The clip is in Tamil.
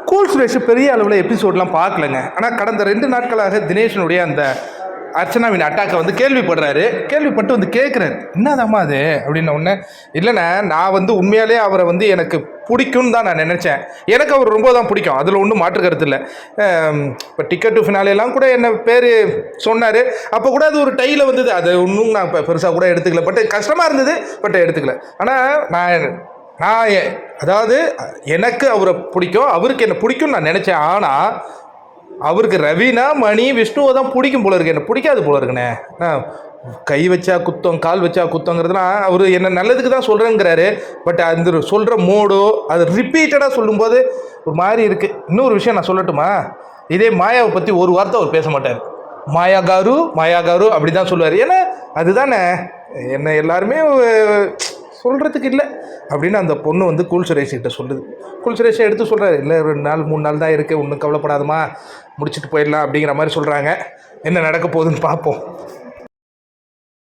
கூல் சுரேஷ் பெரிய அளவில் எபிசோட்லாம் பார்க்கலங்க. ஆனால் கடந்த 2 நாட்களாக தினேஷனுடைய அந்த அர்ச்சனாவின் அட்டாக்கை வந்து கேள்விப்பட்டு வந்து கேட்குறாரு, என்னதாம்மா அது அப்படின்ன உடனே, இல்லைண்ணே நான் வந்து உண்மையாலே அவரை வந்து எனக்கு பிடிக்கும்னு தான் நான் நினச்சேன். எனக்கு அவர் ரொம்ப தான் பிடிக்கும், அதில் ஒன்றும் மாற்று கருத்து இல்லை. இப்போ டிக்கெட் டு ஃபினாலேலாம் கூட என்ன பேர் சொன்னார், அப்போ கூட அது ஒரு டையில் வந்தது. அது ஒன்றும் நான் இப்போ பெருசாக கூட எடுத்துக்கல, பட் கஷ்டமாக இருந்தது, பட் எடுத்துக்கல. ஆனால் நான் அதாவது எனக்கு அவரை பிடிக்கும், அவருக்கு என்ன பிடிக்கும்னு நான் நினச்சேன். ஆனால் அவருக்கு ரவினா மணி விஷ்ணுவை தான் பிடிக்கும் போல இருக்கு, என்ன பிடிக்காது போல இருக்குண்ணே. கை வச்சா குத்தம் கால் வச்சா குத்தங்கிறதுலாம் அவர் என்ன நல்லதுக்கு தான் சொல்கிறேங்கிறாரு. பட் அந்த சொல்கிற மோடோ அது ரிப்பீட்டடாக சொல்லும்போது ஒரு மாதிரி இருக்குது. இன்னொரு விஷயம் நான் சொல்லட்டுமா, இதே மாயாவை பற்றி ஒரு வார்த்தை அவர் பேச மாட்டார். மாயா காரு அப்படி தான் சொல்லுவார். ஏன்னா அதுதானே என்ன எல்லாருமே சொல்கிறதுக்கு இல்லை அப்படின்னு அந்த பொண்ணு வந்து கூல் சுரேஷ்கிட்ட சொல்லுது. கூல் சுரேஷை எடுத்து சொல்கிறாரு, இல்லை 2 நாள் 3 நாள் தான் இருக்குது, ஒன்றும் கவலைப்படாதமா முடிச்சுட்டு போயிடலாம் அப்படிங்கிற மாதிரி சொல்கிறாங்க. என்ன நடக்க போகுதுன்னு பார்ப்போம்.